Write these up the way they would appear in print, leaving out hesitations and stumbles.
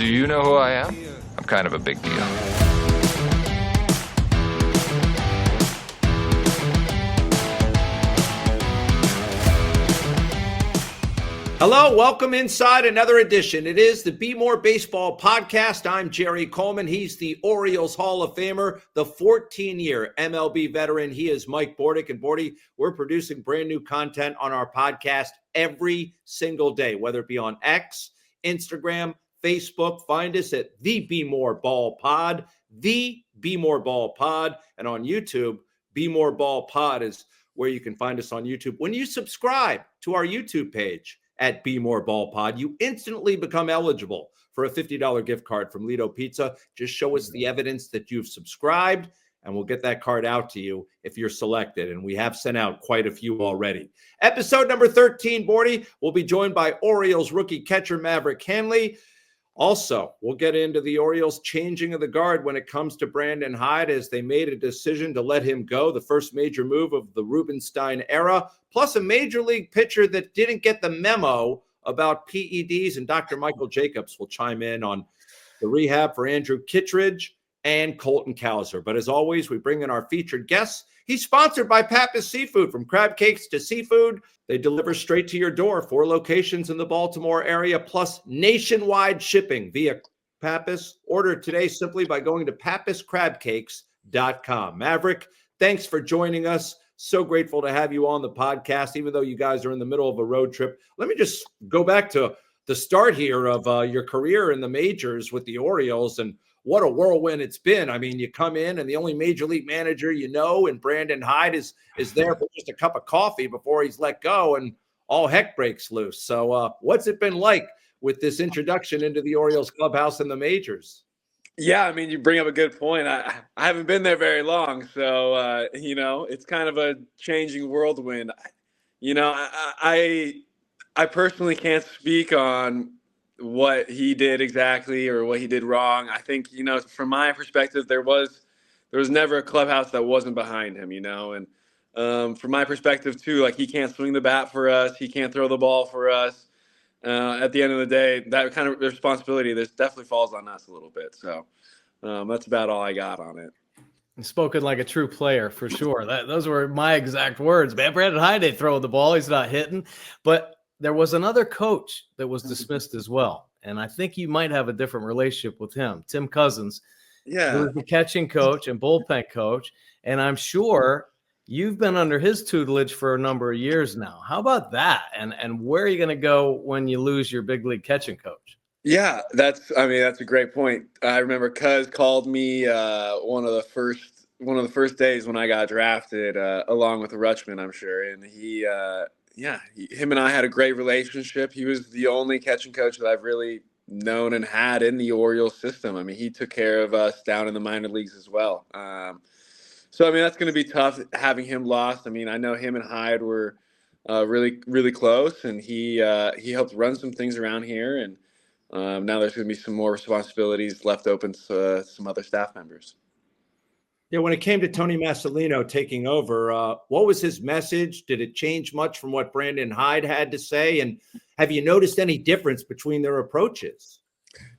Do you know who I am? I'm kind of a big deal. Hello, welcome inside another edition. It is the Bmore Baseball Podcast. I'm Jerry Coleman. He's the Orioles Hall of Famer, the 14-year MLB veteran. He is Mike Bordick. And Bordy, we're producing brand new content on our podcast every single day, whether it be on X, Instagram, Facebook. Find us at the Bmore Ball Pod, the Bmore Ball Pod, and on YouTube, Bmore Ball Pod is where you can find us on YouTube. When you subscribe to our YouTube page at Bmore Ball Pod, you instantly become eligible for a $50 gift card from Lido Pizza. Just show us the evidence that you've subscribed, and we'll get that card out to you if you're selected. And we have sent out quite a few already. Episode number 13, Bordy, will be joined by Orioles rookie catcher Maverick Handley. Also, we'll get into the Orioles changing of the guard when it comes to Brandon Hyde, as they made a decision to let him go, the first major move of the Rubenstein era, plus a major league pitcher that didn't get the memo about PEDs, and Dr. Michael Jacobs will chime in on the rehab for Andrew Kittredge and Colton Cowser. But as always, we bring in our featured guests. He's sponsored by Pappas Seafood. From crab cakes to seafood, they deliver straight to your door. 4 locations in the Baltimore area, plus nationwide shipping via Pappas. Order today simply by going to pappascrabcakes.com. Maverick, thanks for joining us. So grateful to have you on the podcast, even though you guys are in the middle of a road trip. Let me just go back to the start here of your career in the majors with the Orioles, and what a whirlwind it's been. I mean, you come in and the only major league manager you know, and Brandon Hyde is there for just a cup of coffee before he's let go, and all heck breaks loose. So what's it been like with this introduction into the Orioles clubhouse and the majors? Yeah, I mean, you bring up a good point. I haven't been there very long, so, it's kind of a changing whirlwind. I personally can't speak on what he did exactly or what he did wrong. I think, from my perspective, there was never a clubhouse that wasn't behind him, and from my perspective too, like, he can't swing the bat for us. He can't throw the ball for us. At the end of the day, that kind of responsibility, this definitely falls on us a little bit. So that's about all I got on it. Spoken like a true player, for sure. Those were my exact words, man. Brandon Hyde ain't throwing the ball. He's not hitting. But there was another coach that was dismissed as well. And I think you might have a different relationship with him, Tim Cousins. Yeah. Who was the catching coach and bullpen coach. And I'm sure you've been under his tutelage for a number of years now. How about that? And where are you going to go when you lose your big league catching coach? Yeah, that's a great point. I remember Cuz called me one of the first days when I got drafted, along with Rutschman, I'm sure. And him and I had a great relationship. He was the only catching coach that I've really known and had in the Orioles system. I mean, he took care of us down in the minor leagues as well. So, I mean, that's going to be tough having him lost. I mean, I know him and Hyde were really, really close, and he helped run some things around here. And now there's going to be some more responsibilities left open to some other staff members. Yeah, when it came to Tony Massolino taking over, what was his message? Did it change much from what Brandon Hyde had to say? And have you noticed any difference between their approaches?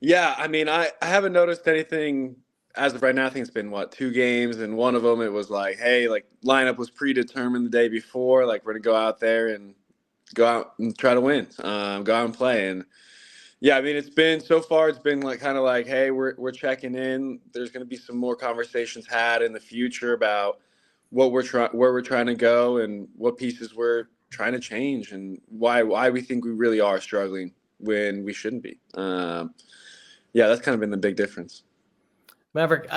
Yeah, I mean, I haven't noticed anything as of right now. I think it's been, 2 games, and one of them it was like, hey, like, lineup was predetermined the day before. Like, we're going to go out there and try to win, go out and play. And yeah, I mean, it's been like kind of like, hey, we're checking in. There's going to be some more conversations had in the future about where we're trying to go and what pieces we're trying to change and why we think we really are struggling when we shouldn't be. Yeah, that's kind of been the big difference. Maverick,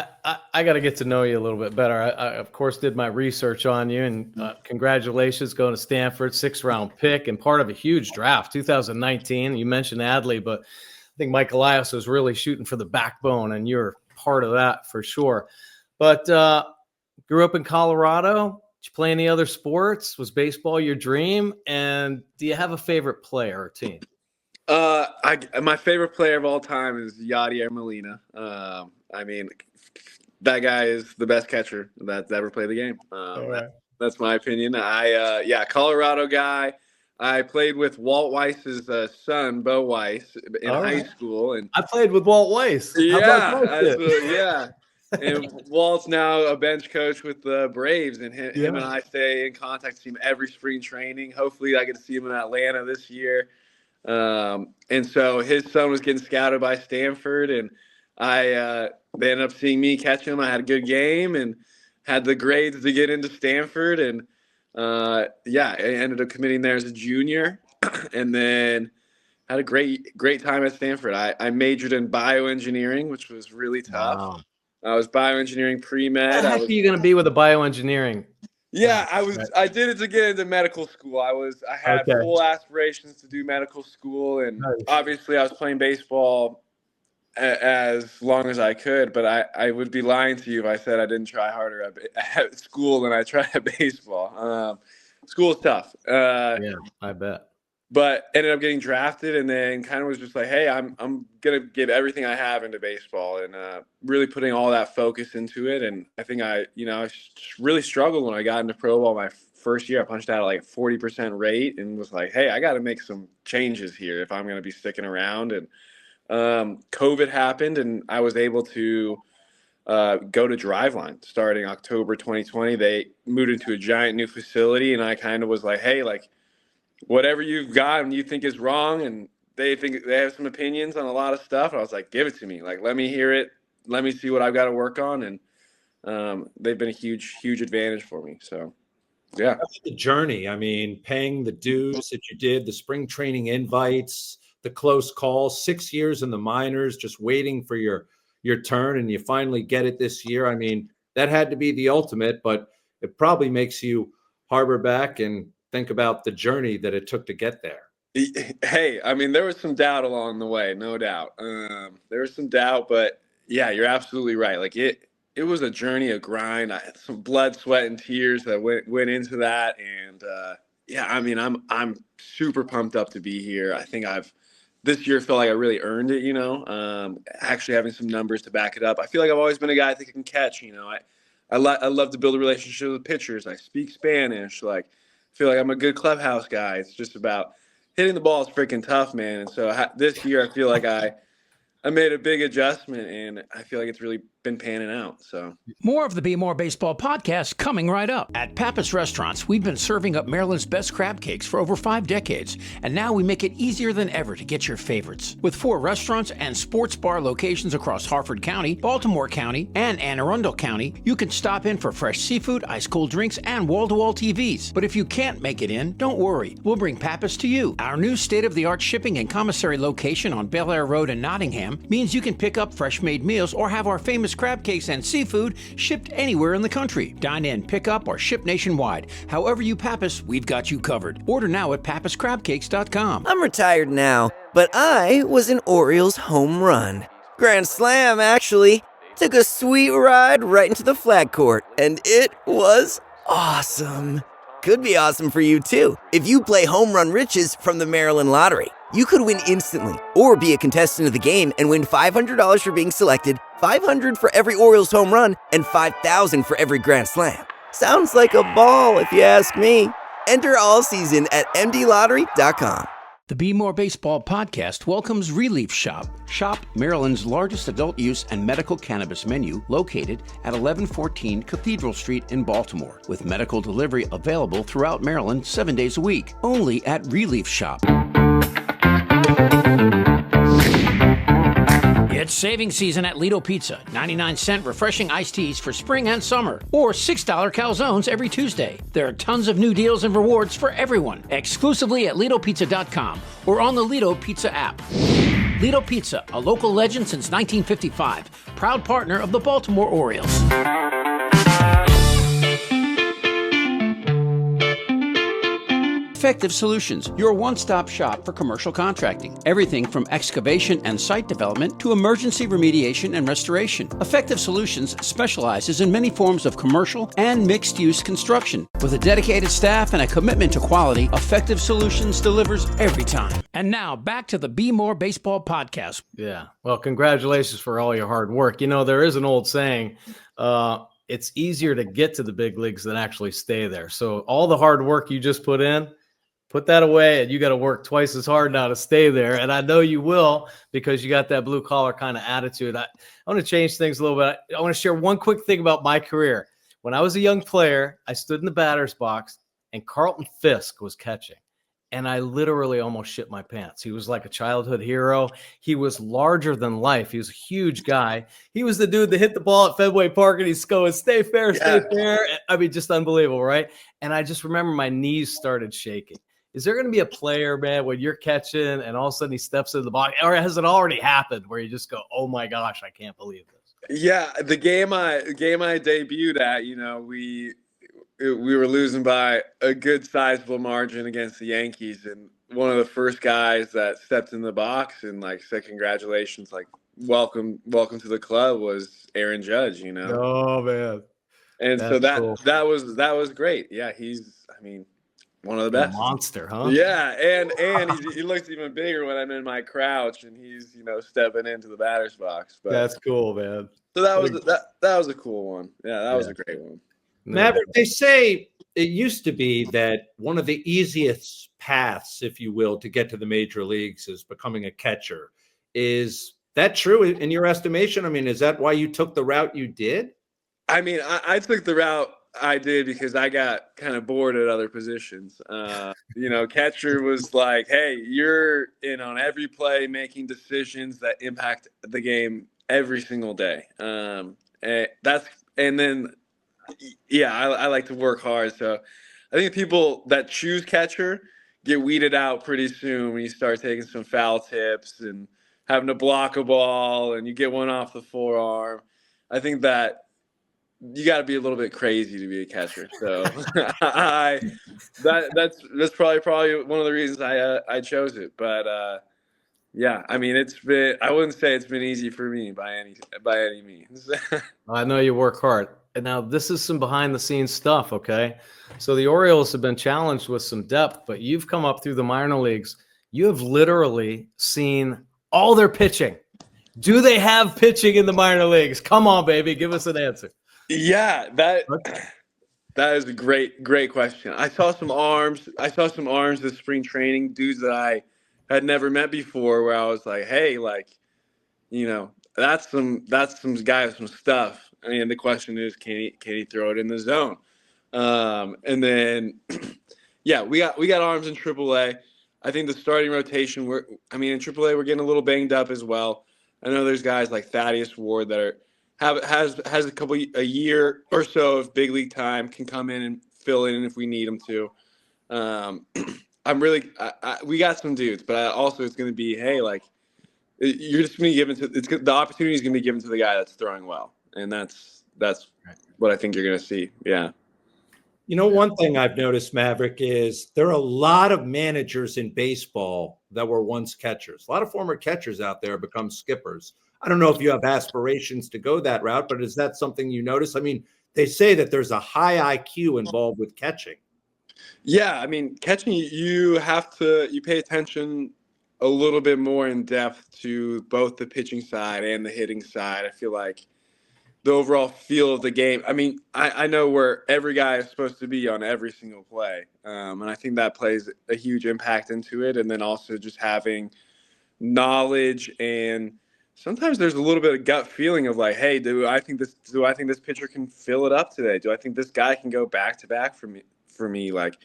I got to get to know you a little bit better. I of course, did my research on you, and congratulations going to Stanford, 6th-round pick and part of a huge draft, 2019. You mentioned Handley, but I think Mike Elias was really shooting for the backbone, and you're part of that for sure. But grew up in Colorado. Did you play any other sports? Was baseball your dream? And do you have a favorite player or team? My favorite player of all time is Yadier Molina. I mean, that guy is the best catcher that's ever played the game. That's my opinion. Colorado guy. I played with Walt Weiss's son, Bo Weiss, in high school, and I played with Walt Weiss. Yeah. And Walt's now a bench coach with the Braves, and him and I stay in contact to see him every spring training. Hopefully, I get to see him in Atlanta this year. And so his son was getting scouted by Stanford, and they ended up seeing me catch him. I had a good game and had the grades to get into Stanford, and I ended up committing there as a junior, and then had a great time at Stanford. I majored in bioengineering, which was really tough. Wow. I was bioengineering pre-med. What the heck are you going to be with a bioengineering? Yeah, I did it to get into medical school. I had full aspirations to do medical school, and obviously I was playing baseball as long as I could, but I would be lying to you if I said I didn't try harder at school than I tried at baseball. School is tough. Yeah, I bet. But ended up getting drafted, and then kind of was just like, hey, I'm going to give everything I have into baseball, and really putting all that focus into it. And I think I really struggled when I got into pro ball my first year. I punched out at like 40% rate and was like, hey, I got to make some changes here if I'm going to be sticking around. And COVID happened, and I was able to go to Driveline starting October 2020. They moved into a giant new facility, and I kind of was like, hey, like, whatever you've got and you think is wrong, and they think they have some opinions on a lot of stuff, I was like, give it to me. Like, let me hear it. Let me see what I've got to work on. And they've been a huge advantage for me. So, yeah. That's the journey. I mean, paying the dues that you did, the spring training invites, the close calls, 6 years in the minors, just waiting for your turn, and you finally get it this year. I mean, that had to be the ultimate, but it probably makes you harbor back and think about the journey that it took to get there. Hey, I mean, there was some doubt along the way, no doubt. There was some doubt, but yeah, you're absolutely right. Like it was a journey, a grind. I had some blood, sweat, and tears that went into that. And I mean, I'm super pumped up to be here. I think this year felt like I really earned it, actually having some numbers to back it up. I feel like I've always been a guy I think I can catch, I love to build a relationship with pitchers. I speak Spanish, like, feel like I'm a good clubhouse guy. It's just about hitting the ball is freaking tough, man. And so this year I feel like I made a big adjustment, and I feel like it's really been panning out. So more of the Bmore Baseball podcast coming right up. At Pappas Restaurants, we've been serving up Maryland's best crab cakes for over 5 decades, and now we make it easier than ever to get your favorites. With 4 restaurants and sports bar locations across Harford County, Baltimore County, and Anne Arundel County, you can stop in for fresh seafood, ice-cold drinks, and wall-to-wall TVs. But if you can't make it in, don't worry. We'll bring Pappas to you. Our new state-of-the-art shipping and commissary location on Bel Air Road in Nottingham means you can pick up fresh-made meals or have our famous crab cakes and seafood shipped anywhere in the country. Dine in, pick up, or ship nationwide. However you Pappas, we've got you covered. Order now at pappascrabcakes.com. I'm retired now, but I was an Orioles home run. Grand slam, actually. Took a sweet ride right into the flag court, and it was awesome. Could be awesome for you, too. If you play Home Run Riches from the Maryland Lottery, you could win instantly, or be a contestant of the game and win $500 for being selected, $500 for every Orioles home run, and $5,000 for every Grand Slam. Sounds like a ball, if you ask me. Enter all season at mdlottery.com. The Be More Baseball podcast welcomes Relief Shop. Shop, Maryland's largest adult use and medical cannabis menu, located at 1114 Cathedral Street in Baltimore, with medical delivery available throughout Maryland 7 days a week. Only at Relief Shop. It's saving season at Lido Pizza. 99-cent refreshing iced teas for spring and summer, or $6 calzones every Tuesday. There are tons of new deals and rewards for everyone, exclusively at LidoPizza.com or on the Lido Pizza app. Lido Pizza, a local legend since 1955, proud partner of the Baltimore Orioles. Effective Solutions, your one-stop shop for commercial contracting. Everything from excavation and site development to emergency remediation and restoration. Effective Solutions specializes in many forms of commercial and mixed-use construction. With a dedicated staff and a commitment to quality, Effective Solutions delivers every time. And now, back to the Be More Baseball podcast. Yeah. Well, congratulations for all your hard work. There is an old saying, it's easier to get to the big leagues than actually stay there. So all the hard work you just put in, Put that away, and you got to work twice as hard now to stay there. And I know you will, because you got that blue collar kind of attitude. I want to change things a little bit. I want to share one quick thing about my career. When I was a young player, I stood in the batter's box, and Carlton Fisk was catching. And I literally almost shit my pants. He was like a childhood hero. He was larger than life. He was a huge guy. He was the dude that hit the ball at Fenway Park and he's going, stay fair, stay fair. I mean, just unbelievable, right? And I just remember my knees started shaking. Is there going to be a player, man, when you're catching and all of a sudden he steps into the box, or has it already happened where you just go, oh my gosh, I can't believe this? Yeah, the game I debuted at, we were losing by a good sizable margin against the Yankees, and one of the first guys that stepped in the box and said congratulations, welcome to the club, was Aaron Judge. Oh man, and that's so cool. that was great. Yeah, he's one of the best. Monster, huh? Yeah, and he looks even bigger when I'm in my crouch and he's stepping into the batter's box. But that's cool, man. So that was a cool one. Yeah, that was a great one. Maverick, they say it used to be that one of the easiest paths, if you will, to get to the major leagues is becoming a catcher. Is that true in your estimation? I mean, is that why you took the route you did? I mean, I took the route I did because I got kind of bored at other positions. Catcher was like, hey, you're in on every play, making decisions that impact the game every single day. I like to work hard. So I think people that choose catcher get weeded out pretty soon when you start taking some foul tips and having to block a ball and you get one off the forearm. I think that you got to be a little bit crazy to be a catcher. So that's probably one of the reasons I chose it. But I mean, I wouldn't say it's been easy for me by any means. I know you work hard. And now this is some behind the scenes stuff. Okay. So the Orioles have been challenged with some depth, but you've come up through the minor leagues. You have literally seen all their pitching. Do they have pitching in the minor leagues? Come on, baby. Give us an answer. Yeah, that is a great question. I saw some arms this spring training, dudes that I had never met before, where I was like, hey, that's some guy with some stuff. I mean, the question is, can he throw it in the zone? And then we got arms in AAA. I think the starting rotation, in AAA we're getting a little banged up as well. I know there's guys like Thaddeus Ward that has a year or so of big league time, can come in and fill in if we need him to. We got some dudes, but also it's going to be, hey, you're just going to give the opportunity is going to be given to the guy that's throwing well, and that's what I think you're going to see. Yeah. One thing I've noticed, Maverick, is there are a lot of managers in baseball that were once catchers. A lot of former catchers out there become skippers. I don't know if you have aspirations to go that route, but is that something you notice? I mean, they say that there's a high IQ involved with catching. Yeah, I mean, catching, you pay attention a little bit more in depth to both the pitching side and the hitting side. I feel like the overall feel of the game. I mean, I know where every guy is supposed to be on every single play. And I think that plays a huge impact into it. And then also just having knowledge, and sometimes there's a little bit of gut feeling of like, hey, do I think this pitcher can fill it up today? Do I think this guy can go back to back for me? Like,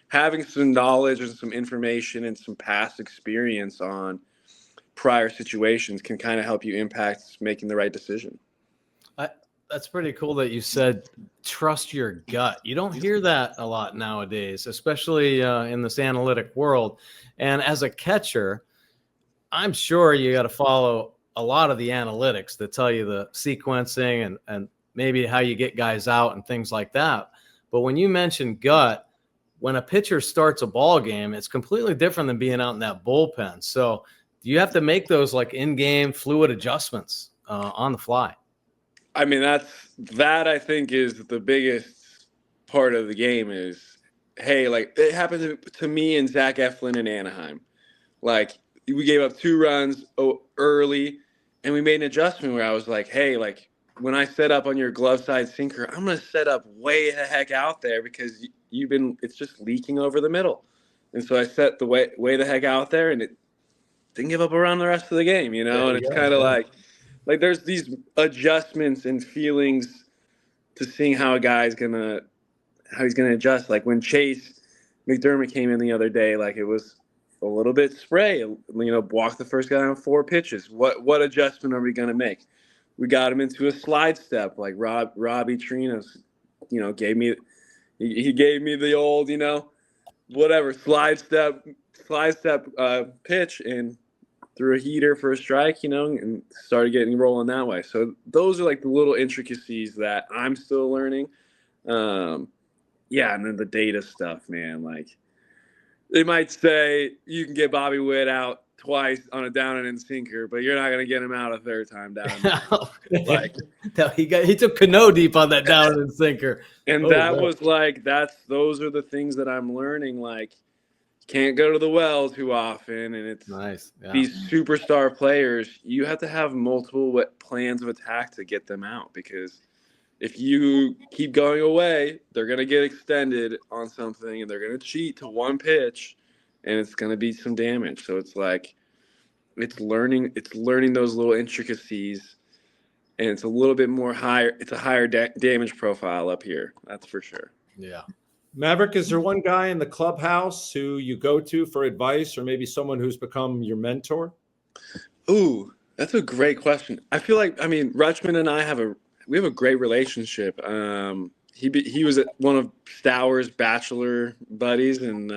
having some knowledge and some information and some past experience on prior situations can kind of help you impact making the right decision. That's pretty cool that you said trust your gut. You don't hear that a lot nowadays, especially in this analytic world. And as a catcher, I'm sure you got to follow a lot of the analytics that tell you the sequencing and maybe how you get guys out and things like that. But when you mention gut, when a pitcher starts a ball game, it's completely different than being out in that bullpen. So you have to make those in-game fluid adjustments on the fly. I mean, that I think is the biggest part of the game is, hey, it happened to me and Zach Eflin in Anaheim. We gave up 2 runs early, and we made an adjustment where I was like, hey, when I set up on your glove side sinker, I'm going to set up way the heck out there because it's just leaking over the middle. And so I set the way the heck out there, and it didn't give up around the rest of the game, you know? And it's kind of like there's these adjustments and feelings to seeing how he's gonna adjust. Like when Chase McDermott came in the other day, like it was a little bit spray, you know, walk the first guy on 4 pitches. What adjustment are we gonna make? We got him into a slide step, like Robbie Trinos, you know, gave me the old, you know, whatever slide step pitch, and threw a heater for a strike, you know, and started getting rolling that way. So those are like the little intricacies that I'm still learning. Yeah, and then the data stuff, man. Like they might say you can get Bobby Witt out twice on a down and in sinker, but you're not going to get him out a third time down. Like no, he took Cano deep on that down and sinker, and was like those are the things that I'm learning. Like can't go to the well too often, and it's nice. Yeah. These superstar players, you have to have multiple plans of attack to get them out, because if you keep going away, they're going to get extended on something, and they're going to cheat to one pitch, and it's going to be some damage. So it's like it's learning those little intricacies, and it's a little bit more higher. It's a higher damage profile up here. That's for sure. Yeah. Maverick, is there one guy in the clubhouse who you go to for advice, or maybe someone who's become your mentor? Ooh, that's a great question. I feel like, I mean, Rutschman and I have a great relationship. He was one of Stowers' bachelor buddies, and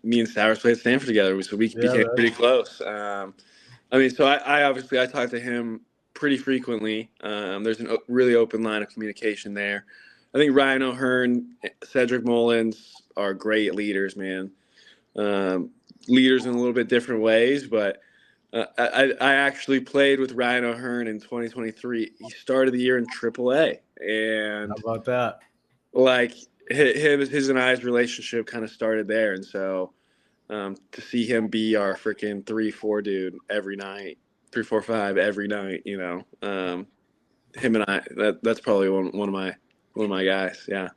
me and Stowers played at Stanford together, so we became pretty close. I mean, so I obviously talk to him pretty frequently. There's a really open line of communication there. I think Ryan O'Hearn, Cedric Mullins are great leaders, man. Leaders in a little bit different ways, but I actually played with Ryan O'Hearn in 2023. He started the year in AAA, and how about that? Like his and I's relationship kind of started there, and so to see him be our freaking 3-4 dude every night, 3-4-5 every night, you know, him and I, that's probably one of my guys. Yeah.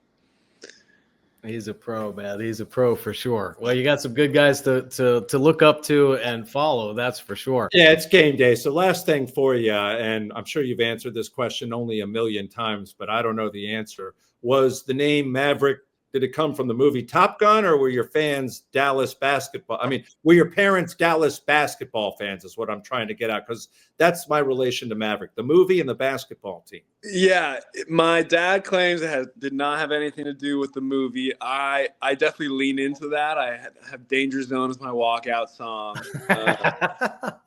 He's a pro, man. He's a pro for sure. Well, you got some good guys to look up to and follow. That's for sure. Yeah, it's game day. So last thing for you, and I'm sure you've answered this question only a million times, but I don't know the answer. Was the name Maverick, did it come from the movie Top Gun, or were your fans Dallas basketball? I mean, were your parents Dallas basketball fans is what I'm trying to get at, because that's my relation to Maverick, the movie and the basketball team. Yeah, my dad claims it did not have anything to do with the movie. I definitely lean into that. I have Danger Zone as my walkout song.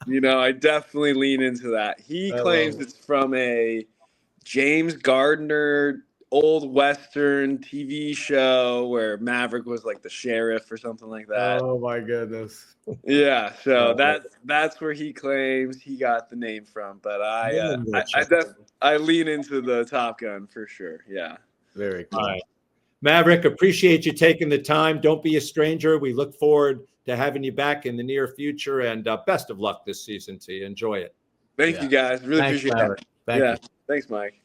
You know, I definitely lean into that. He claims it's from a James Gardner old Western TV show where Maverick was like the sheriff or something like that. Oh my goodness. Yeah, so that's where he claims he got the name from. But I lean into the Top Gun for sure. Yeah. Very cool. All right. Maverick, appreciate you taking the time. Don't be a stranger. We look forward to having you back in the near future, and best of luck this season to you. Enjoy it. Thank you, guys. Really appreciate it. Thank you. Thanks, Mike.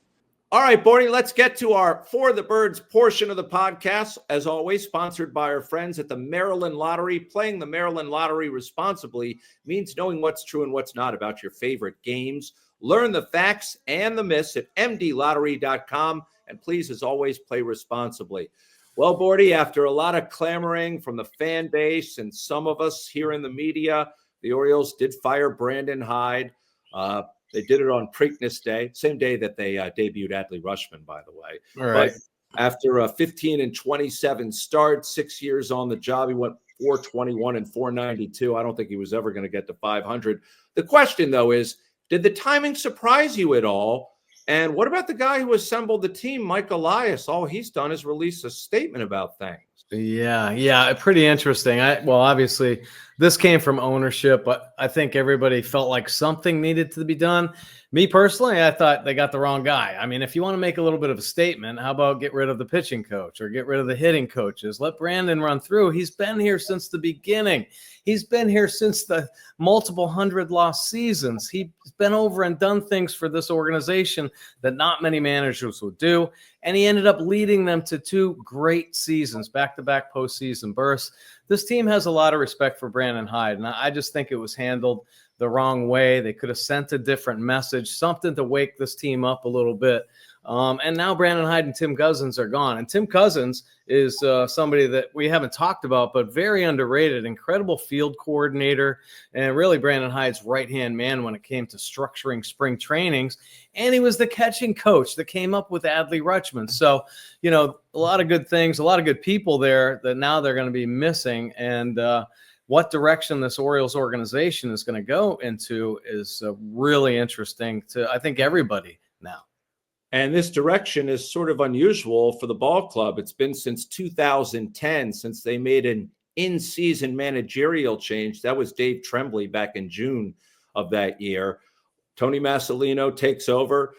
All right, Bordick, let's get to our For the Birds portion of the podcast. As always, sponsored by our friends at the Maryland Lottery. Playing the Maryland Lottery responsibly means knowing what's true and what's not about your favorite games. Learn the facts and the myths at mdlottery.com. And please, as always, play responsibly. Well, Bordy, after a lot of clamoring from the fan base and some of us here in the media, the Orioles did fire Brandon Hyde. They did it on Preakness Day, same day that they debuted Adley Rutschman, by the way. All right. But after a 15-27 start, 6 years on the job, he went 421 and 492. I don't think he was ever going to get to 500. The question, though, is, did the timing surprise you at all? And what about the guy who assembled the team, Mike Elias? All he's done is release a statement about things. Yeah, pretty interesting. Well, obviously, this came from ownership, but I think everybody felt like something needed to be done. Me personally, I thought they got the wrong guy. I mean, if you want to make a little bit of a statement, how about get rid of the pitching coach or get rid of the hitting coaches? Let Brandon run through. He's been here since the beginning. He's been here since the multiple 100-loss seasons. He's been over and done things for this organization that not many managers would do. And he ended up leading them to 2 great seasons, back-to-back postseason berths. this team has a lot of respect for Brandon Hyde, and I just think it was handled the wrong way. They could have sent a different message, something to wake this team up a little bit. And now Brandon Hyde and Tim Cousins are gone. And Tim Cousins is somebody that we haven't talked about, but very underrated, incredible field coordinator, and really Brandon Hyde's right-hand man when it came to structuring spring trainings. And he was the catching coach that came up with Adley Rutschman. So, you know, a lot of good things, a lot of good people there that now they're going to be missing. And what direction this Orioles organization is going to go into is really interesting to, I think, everybody now. And this direction is sort of unusual for the ball club. It's been since 2010 since they made an in-season managerial change. That was Dave Tremblay back in June of that year. Tony Masalino takes over.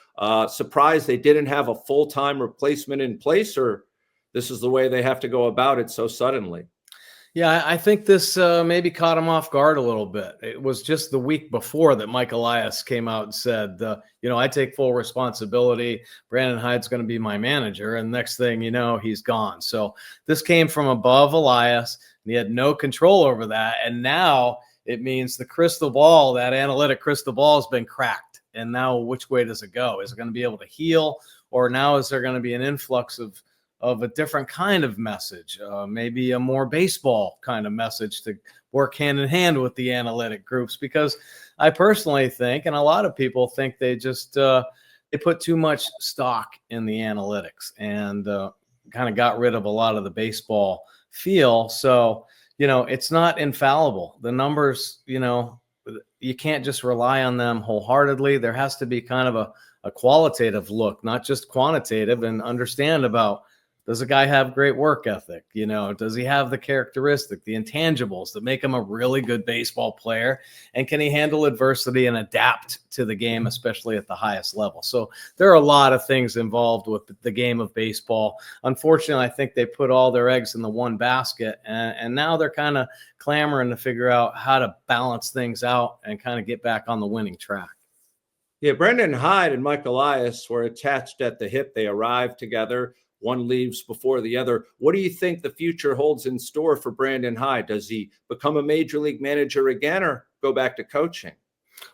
Surprised they didn't have a full-time replacement in place, or this is the way they have to go about it so suddenly? Yeah, I think this maybe caught him off guard a little bit. It was just the week before that Mike Elias came out and said, I take full responsibility. Brandon Hyde's going to be my manager. And next thing you know, he's gone. So this came from above Elias, and he had no control over that. And now it means the crystal ball, that analytic crystal ball, has been cracked. And now which way does it go? Is it going to be able to heal? Or now is there going to be an influx of a different kind of message, maybe a more baseball kind of message to work hand in hand with the analytic groups? Because I personally think, and a lot of people think, they just they put too much stock in the analytics and kind of got rid of a lot of the baseball feel. So, it's not infallible. The numbers, you can't just rely on them wholeheartedly. There has to be kind of a qualitative look, not just quantitative, and understand about, does a guy have great work ethic? Does he have the characteristic, the intangibles that make him a really good baseball player? And can he handle adversity and adapt to the game, especially at the highest level? So there are a lot of things involved with the game of baseball. Unfortunately, I think they put all their eggs in the one basket, and now they're kind of clamoring to figure out how to balance things out and kind of get back on the winning track. Yeah, Brandon Hyde and Mike Elias were attached at the hip. They arrived together. One leaves before the other. What do you think the future holds in store for Brandon Hyde? Does he become a major league manager again or go back to coaching?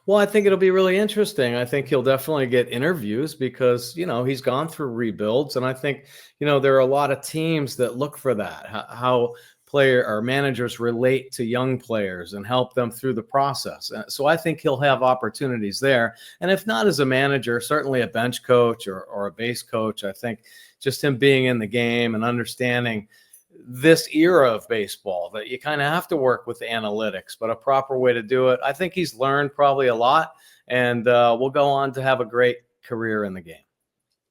Well, I think it'll be really interesting. I think he'll definitely get interviews because, he's gone through rebuilds. And I think, there are a lot of teams that look for that, how player or managers relate to young players and help them through the process. So I think he'll have opportunities there. And if not as a manager, certainly a bench coach or a base coach. I think just him being in the game and understanding this era of baseball, that you kind of have to work with analytics, but a proper way to do it. I think he's learned probably a lot, and will go on to have a great career in the game.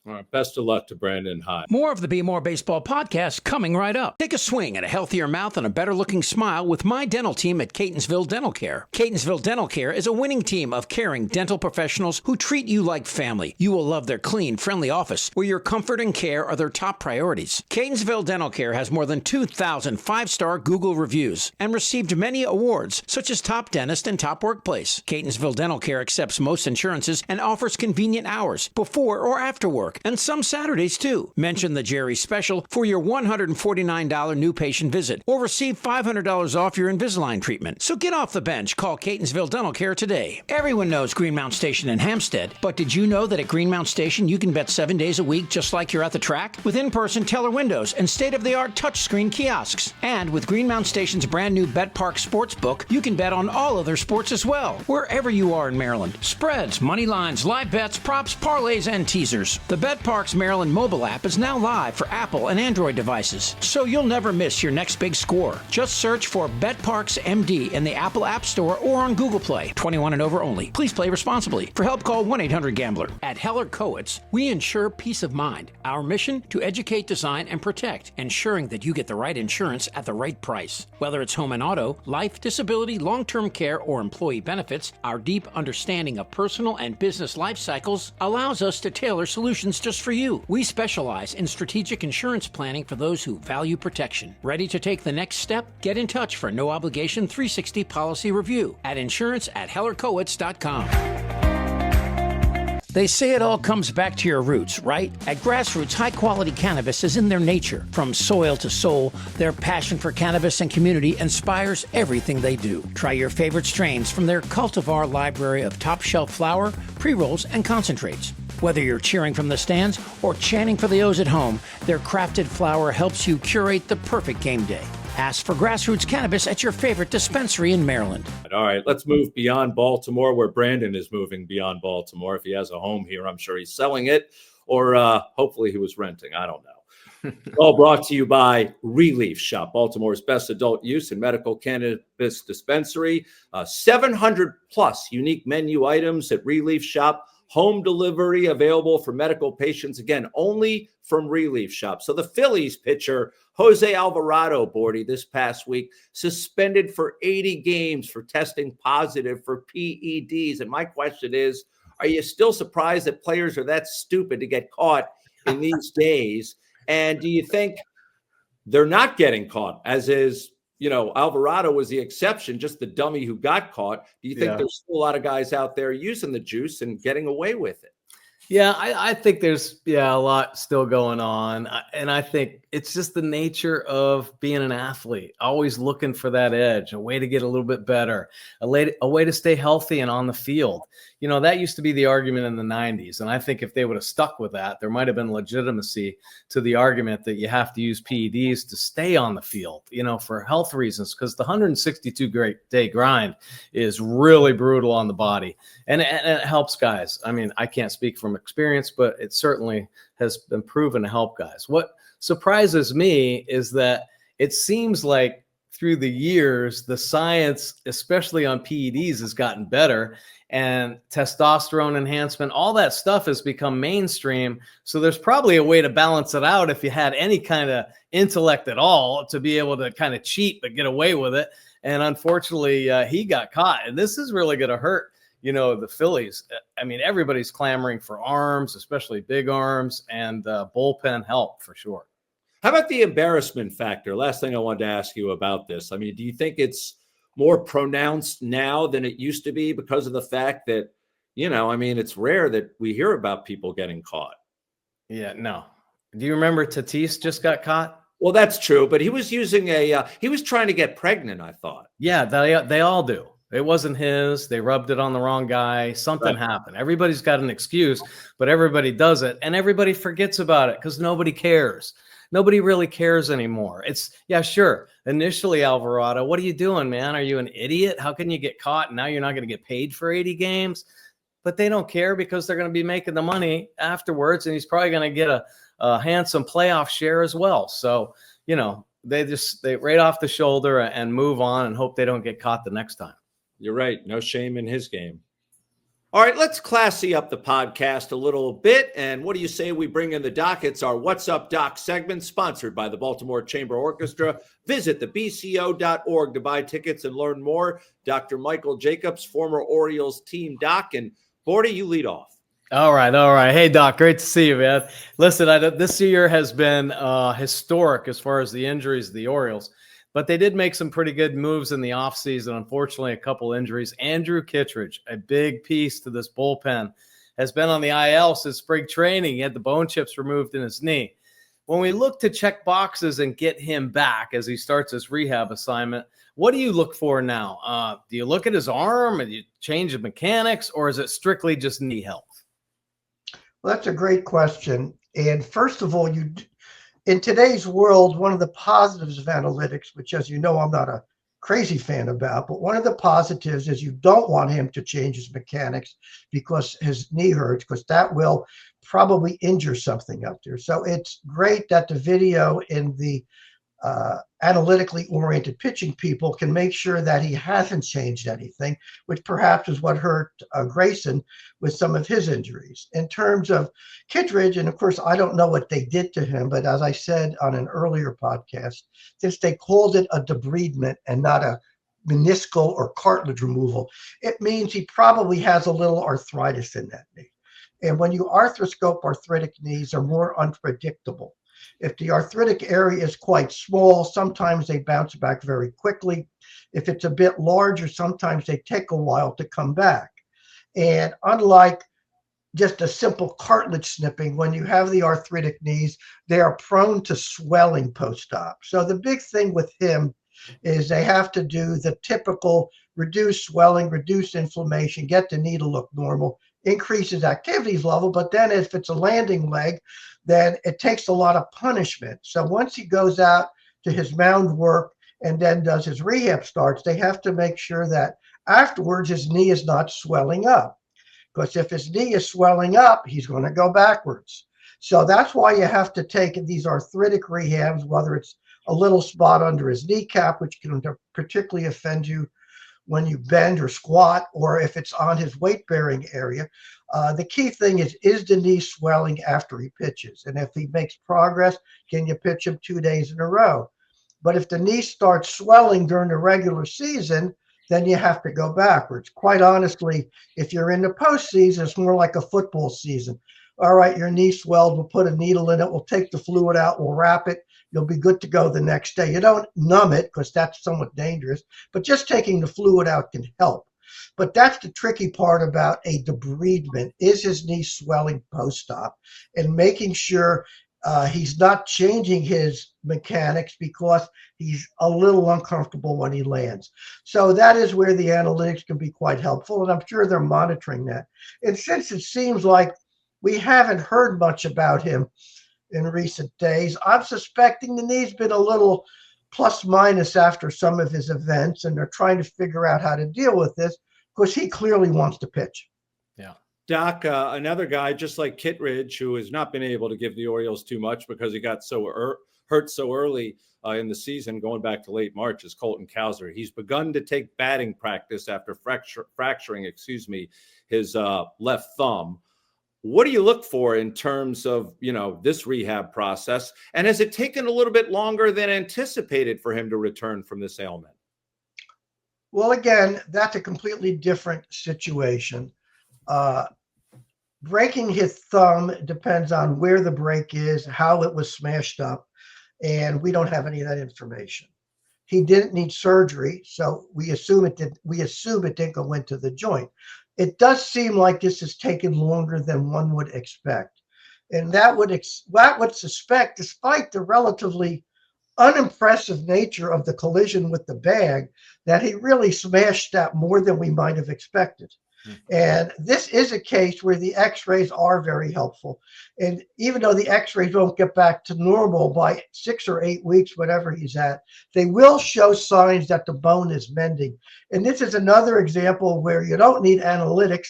All right, best of luck to Brandon Hyde. More of the Bmore Baseball Podcast coming right up. Take a swing at a healthier mouth and a better-looking smile with my dental team at Catonsville Dental Care. Catonsville Dental Care is a winning team of caring dental professionals who treat you like family. You will love their clean, friendly office, where your comfort and care are their top priorities. Catonsville Dental Care has more than 2,000 five-star Google reviews and received many awards, such as Top Dentist and Top Workplace. Catonsville Dental Care accepts most insurances and offers convenient hours, before or after work, and some Saturdays too. Mention the Jerry Special for your $149 new patient visit, or receive $500 off your Invisalign treatment. So get off the bench. Call Catonsville Dental Care today. Everyone knows Greenmount Station in Hampstead, but did you know that at Greenmount Station you can bet 7 days a week just like you're at the track? With in-person teller windows and state-of-the-art touchscreen kiosks. And with Greenmount Station's brand new Bet Park Sportsbook, you can bet on all other sports as well, wherever you are in Maryland. Spreads, money lines, live bets, props, parlays, and teasers. The Bet Parks Maryland mobile app is now live for Apple and Android devices, so you'll never miss your next big score. Just search for Bet Parks MD in the Apple App Store or on Google Play. 21 and over only. Please play responsibly. For help, call 1-800-GAMBLER. At Heller Coates, we ensure peace of mind. Our mission: to educate, design, and protect, ensuring that you get the right insurance at the right price. Whether it's home and auto, life, disability, long-term care, or employee benefits, our deep understanding of personal and business life cycles allows us to tailor solutions just for you. We specialize in strategic insurance planning for those who value protection. Ready to take the next step? Get in touch for no obligation 360 policy review at insurance@hellercoates.com. They say it all comes back to your roots, right? At Grassroots, high-quality cannabis is in their nature. From soil to soul, their passion for cannabis and community inspires everything they do. Try your favorite strains from their cultivar library of top-shelf flower, pre-rolls, and concentrates. Whether you're cheering from the stands or chanting for the O's at home, their crafted flower helps you curate the perfect game day. Ask for Grassroots Cannabis at your favorite dispensary in Maryland. All right, let's move beyond Baltimore, where Brandon is moving beyond Baltimore. If he has a home here, I'm sure he's selling it, or hopefully he was renting. I don't know. All brought to you by Relief Shop, Baltimore's best adult use and medical cannabis dispensary. 700 plus unique menu items at Relief Shop. Home delivery available for medical patients, again, only from Relief Shop. So the Phillies pitcher, Jose Alvarado, Bordy, this past week, suspended for 80 games for testing positive for PEDs. And my question is, are you still surprised that players are that stupid to get caught in these days? And do you think they're not getting caught, as is, Alvarado was the exception, just the dummy who got caught. Do you think there's still a lot of guys out there using the juice and getting away with it? Yeah, I think there's a lot still going on. And I think it's just the nature of being an athlete, always looking for that edge, a way to get a little bit better, a way to stay healthy and on the field. That used to be the argument in the 90s. And I think if they would have stuck with that, there might have been legitimacy to the argument that you have to use PEDs to stay on the field, for health reasons, because the 162-day grind is really brutal on the body. And it helps guys. I mean, I can't speak from experience, but it certainly has been proven to help guys. What surprises me is that it seems like through the years, the science, especially on PEDs, has gotten better, and testosterone enhancement, all that stuff has become mainstream. So there's probably a way to balance it out if you had any kind of intellect at all to be able to kind of cheat but get away with it. And unfortunately, he got caught. And this is really going to hurt, the Phillies. I mean, everybody's clamoring for arms, especially big arms, and bullpen help for sure. How about the embarrassment factor? Last thing I wanted to ask you about this. I mean, do you think it's more pronounced now than it used to be because of the fact that, it's rare that we hear about people getting caught? Yeah, no. Do you remember Tatis just got caught? Well, that's true, but he was using he was trying to get pregnant, I thought. Yeah, they all do. It wasn't his. They rubbed it on the wrong guy. Something happened. Everybody's got an excuse, but everybody does it, and everybody forgets about it because nobody cares. Nobody really cares anymore. Sure. Initially, Alvarado, what are you doing, man? Are you an idiot? How can you get caught and now you're not going to get paid for 80 games? But they don't care because they're going to be making the money afterwards, and he's probably going to get a handsome playoff share as well. So, they right off the shoulder and move on and hope they don't get caught the next time. You're right. No shame in his game. All right, let's classy up the podcast a little bit. And what do you say we bring in the dockets, our What's Up Doc segment, sponsored by the Baltimore Chamber Orchestra. Visit thebco.org to buy tickets and learn more. Dr. Michael Jacobs, former Orioles team doc. And Bordy, you lead off. All right. Hey, Doc, great to see you, man. Listen, this year has been historic as far as the injuries of the Orioles. But they did make some pretty good moves in the offseason. Unfortunately, a couple injuries. Andrew Kittredge, a big piece to this bullpen, has been on the IL since spring training. He had the bone chips removed in his knee. When we look to check boxes and get him back as he starts his rehab assignment, what do you look for now? Do you look at his arm and you change the mechanics, or is it strictly just knee health? Well, that's a great question. And first of all, in today's world, one of the positives of analytics, which, as you know, I'm not a crazy fan about, but one of the positives is you don't want him to change his mechanics because his knee hurts, because that will probably injure something up there. So it's great that the video in the analytically oriented pitching people can make sure that he hasn't changed anything, which perhaps is what hurt Grayson with some of his injuries. In terms of Kittredge, and of course, I don't know what they did to him, but as I said on an earlier podcast, since they called it a debridement and not a meniscal or cartilage removal, it means he probably has a little arthritis in that knee. And when you arthroscope, arthritic knees are more unpredictable. If the arthritic area is quite small, sometimes they bounce back very quickly. If it's a bit larger, sometimes they take a while to come back. And unlike just a simple cartilage snipping. When you have the arthritic knees, they are prone to swelling post-op. So the big thing with him is they have to do the typical reduce swelling, reduce inflammation, get the knee to look normal, increases activities level. But then if it's a landing leg, then it takes a lot of punishment. So once he goes out to his mound work and then does his rehab starts, they have to make sure that afterwards his knee is not swelling up. Because if his knee is swelling up, he's going to go backwards. So that's why you have to take these arthritic rehabs, whether it's a little spot under his kneecap, which can particularly offend you when you bend or squat, or if it's on his weight-bearing area. The key thing is the knee swelling after he pitches? And if he makes progress, can you pitch him 2 days in a row? But if the knee starts swelling during the regular season, then you have to go backwards. Quite honestly, if you're in the postseason, it's more like a football season. All right, your knee swelled, we'll put a needle in it, we'll take the fluid out, we'll wrap it, you'll be good to go the next day. You don't numb it because that's somewhat dangerous, but just taking the fluid out can help. But that's the tricky part about a debridement, is his knee swelling post-op, and making sure he's not changing his mechanics because he's a little uncomfortable when he lands. So that is where the analytics can be quite helpful, and I'm sure they're monitoring that. And since it seems like we haven't heard much about him in recent days, I'm suspecting the knee's been a little plus minus after some of his events, and they're trying to figure out how to deal with this because he clearly wants to pitch. Yeah. Doc, another guy just like Kittredge, who has not been able to give the Orioles too much because he got so hurt so early in the season, going back to late March, is Colton Cowser. He's begun to take batting practice after fracturing his left thumb. What do you look for in terms of, this rehab process? And has it taken a little bit longer than anticipated for him to return from this ailment? Well, again, that's a completely different situation. Breaking his thumb depends on where the break is, how it was smashed up, and we don't have any of that information. He didn't need surgery, so we assume it didn't go into the joint. It does seem like this has taken longer than one would expect, and that would suspect, despite the relatively unimpressive nature of the collision with the bag, that he really smashed that more than we might have expected. And this is a case where the x-rays are very helpful. And even though the x-rays won't get back to normal by 6 or 8 weeks, whatever he's at, they will show signs that the bone is mending. And this is another example where you don't need analytics.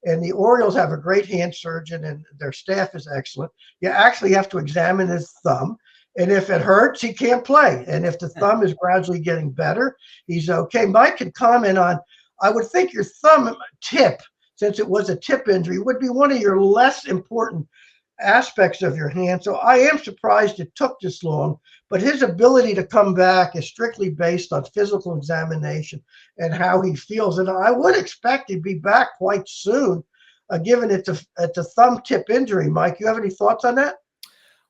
And the Orioles have a great hand surgeon and their staff is excellent. You actually have to examine his thumb. And if it hurts, he can't play. And if the thumb is gradually getting better, he's okay. Mike can comment on, I would think your thumb tip, since it was a tip injury, would be one of your less important aspects of your hand. So I am surprised it took this long, but his ability to come back is strictly based on physical examination and how he feels. And I would expect he'd be back quite soon, given it's a thumb tip injury. Mike, you have any thoughts on that?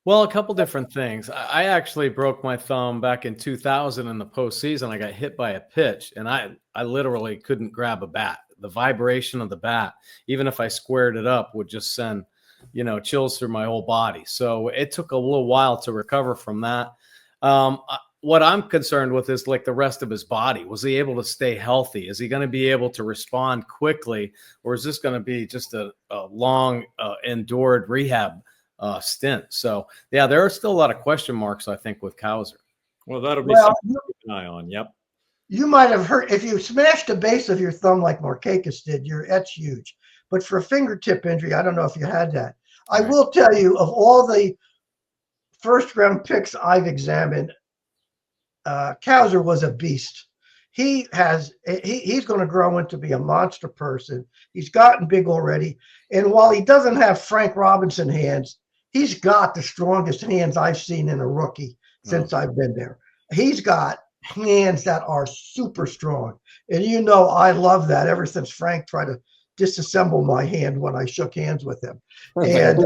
Well, a couple different things. I actually broke my thumb back in 2000 in the postseason. I got hit by a pitch, and I literally couldn't grab a bat. The vibration of the bat, even if I squared it up, would just send, chills through my whole body. So it took a little while to recover from that. What I'm concerned with is like the rest of his body. Was he able to stay healthy? Is he going to be able to respond quickly, or is this going to be just a long endured rehab stint? So yeah, there are still a lot of question marks, I think, with Cowser. Well, that'll be something to keep an eye on. Yep. You might have heard, if you smashed the base of your thumb like Markakis did, that's huge. But for a fingertip injury, I don't know if you had that. Right. I will tell you, of all the first round picks I've examined, Cowser was a beast. He's going to grow into be a monster person. He's gotten big already. And while he doesn't have Frank Robinson hands, he's got the strongest hands I've seen in a rookie since I've been there. He's got hands that are super strong. And I love that ever since Frank tried to disassemble my hand when I shook hands with him. And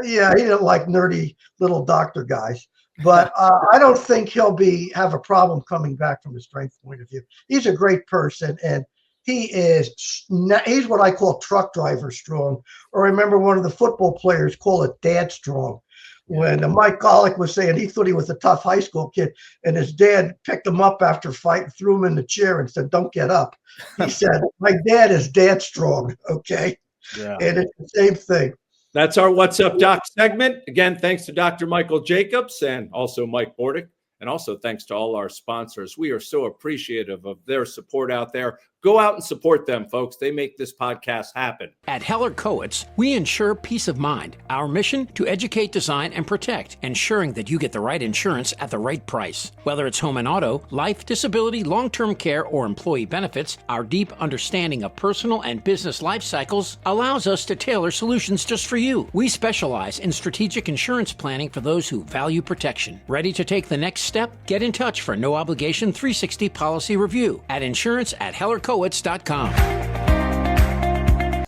yeah, he didn't like nerdy little doctor guys. But I don't think he'll have a problem coming back from a strength point of view. He's a great person, and he's what I call truck driver strong. Or I remember one of the football players call it dad strong. When Mike Golick was saying he thought he was a tough high school kid, and his dad picked him up after fight, threw him in the chair and said, "Don't get up." He said, "My dad is dad strong." Okay. Yeah. And it's the same thing. That's our What's Up Doc segment. Again, thanks to Dr. Michael Jacobs and also Mike Bordick. And also thanks to all our sponsors. We are so appreciative of their support out there. Go out and support them, folks. They make this podcast happen. At Heller Coates, we ensure peace of mind. Our mission, to educate, design, and protect, ensuring that you get the right insurance at the right price. Whether it's home and auto, life, disability, long-term care, or employee benefits, our deep understanding of personal and business life cycles allows us to tailor solutions just for you. We specialize in strategic insurance planning for those who value protection. Ready to take the next step? Get in touch for no obligation 360 policy review at insurance@HellerCoates.com.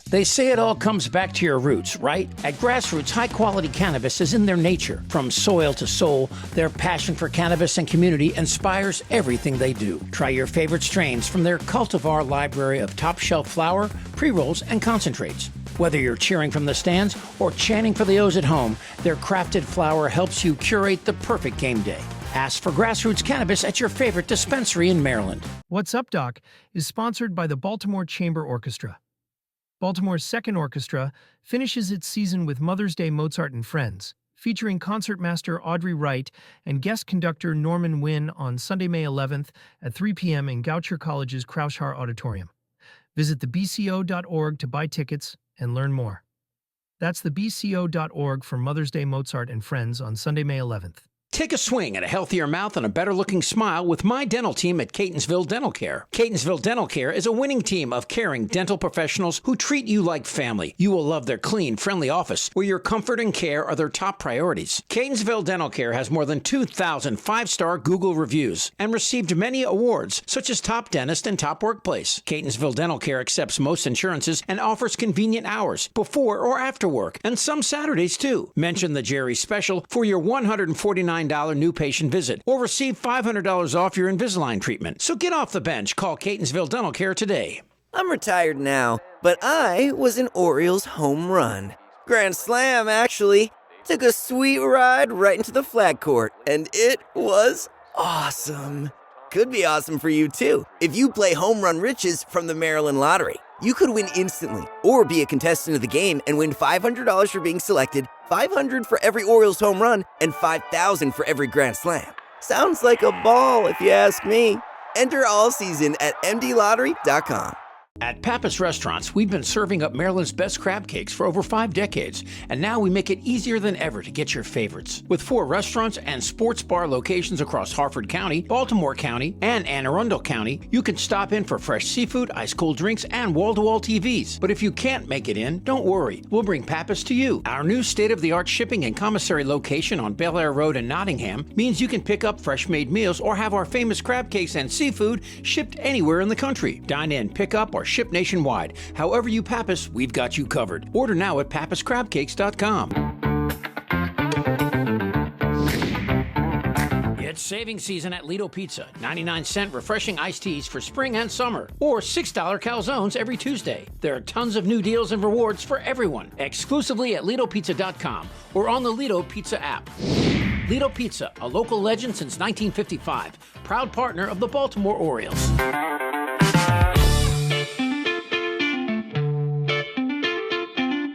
They say it all comes back to your roots, right? At Grassroots, high-quality cannabis is in their nature. From soil to soul, their passion for cannabis and community inspires everything they do. Try your favorite strains from their cultivar library of top-shelf flower, pre-rolls, and concentrates. Whether you're cheering from the stands or chanting for the O's at home, their crafted flower helps you curate the perfect game day. Ask for Grassroots Cannabis at your favorite dispensary in Maryland. What's Up, Doc is sponsored by the Baltimore Chamber Orchestra. Baltimore's second orchestra finishes its season with Mother's Day Mozart and Friends, featuring concertmaster Audrey Wright and guest conductor Norman Wynn on Sunday, May 11th at 3 p.m. in Goucher College's Kraushar Auditorium. Visit thebco.org to buy tickets and learn more. That's thebco.org for Mother's Day Mozart and Friends on Sunday, May 11th. Take a swing at a healthier mouth and a better-looking smile with my dental team at Catonsville Dental Care. Catonsville Dental Care is a winning team of caring dental professionals who treat you like family. You will love their clean, friendly office, where your comfort and care are their top priorities. Catonsville Dental Care has more than 2,000 five-star Google reviews and received many awards, such as Top Dentist and Top Workplace. Catonsville Dental Care accepts most insurances and offers convenient hours, before or after work, and some Saturdays, too. Mention the Jerry Special for your $149 new patient visit, or receive $500 off your Invisalign treatment. So get off the bench. Call Catonsville Dental Care today. I'm retired now, but I was an Orioles home run. Grand slam, actually. Took a sweet ride right into the flag court, and it was awesome. Could be awesome for you, too, if you play Home Run Riches from the Maryland Lottery. You could win instantly, or be a contestant of the game and win $500 for being selected, $500 for every Orioles home run, and $5,000 for every grand slam. Sounds like a ball, if you ask me. Enter all season at mdlottery.com. At Pappas Restaurants, we've been serving up Maryland's best crab cakes for over 5 decades, and now we make it easier than ever to get your favorites. With 4 restaurants and sports bar locations across Harford County, Baltimore County, and Anne Arundel County, you can stop in for fresh seafood, ice-cold drinks, and wall-to-wall TVs. But if you can't make it in, don't worry. We'll bring Pappas to you. Our new state-of-the-art shipping and commissary location on Bel Air Road in Nottingham means you can pick up fresh-made meals or have our famous crab cakes and seafood shipped anywhere in the country. Dine in, pick up, or ship nationwide. However you Pappas, we've got you covered. Order now at pappascrabcakes.com. It's savings season at Lido Pizza. 99-cent refreshing iced teas for spring and summer, or $6 calzones every Tuesday. There are tons of new deals and rewards for everyone, exclusively at LidoPizza.com or on the Lido Pizza app. Lido Pizza, a local legend since 1955, proud partner of the Baltimore Orioles.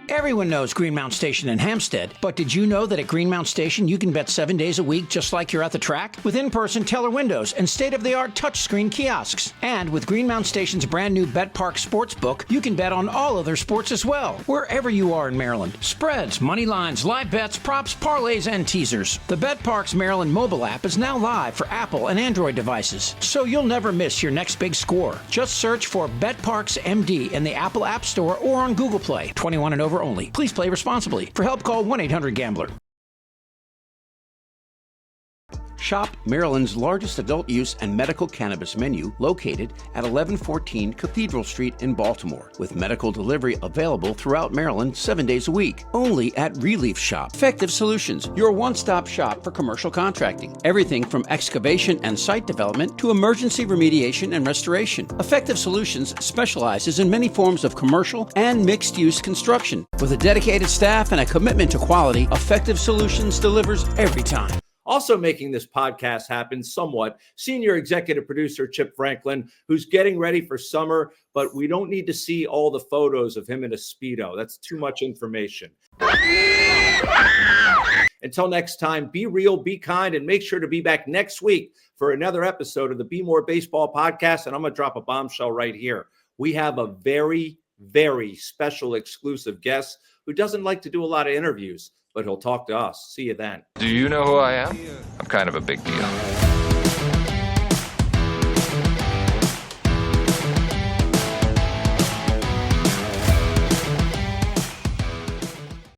Everyone knows Greenmount Station in Hampstead, but did you know that at Greenmount Station you can bet 7 days a week just like you're at the track? With in-person teller windows and state-of-the-art touchscreen kiosks. And with Greenmount Station's brand new Bet Park Sportsbook, you can bet on all other sports as well, wherever you are in Maryland. Spreads, money lines, live bets, props, parlays, and teasers. The Bet Parks Maryland mobile app is now live for Apple and Android devices, so you'll never miss your next big score. Just search for Bet Parks MD in the Apple App Store or on Google Play. 21 and over only. Please play responsibly. For help, call 1-800-GAMBLER. Shop Maryland's largest adult use and medical cannabis menu located at 1114 Cathedral Street in Baltimore, with medical delivery available throughout Maryland 7 days a week. Only at Relief Shop. Effective Solutions, your one-stop shop for commercial contracting. Everything from excavation and site development to emergency remediation and restoration. Effective Solutions specializes in many forms of commercial and mixed-use construction. With a dedicated staff and a commitment to quality, Effective Solutions delivers every time. Also making this podcast happen somewhat, senior executive producer Chip Franklin, who's getting ready for summer, but we don't need to see all the photos of him in a Speedo. That's too much information. Until next time, be real, be kind, and make sure to be back next week for another episode of the Bmore Baseball Podcast. And I'm going to drop a bombshell right here. We have a very, very special exclusive guest who doesn't like to do a lot of interviews, but he'll talk to us. See you then. Do you know who I am? I'm kind of a big deal.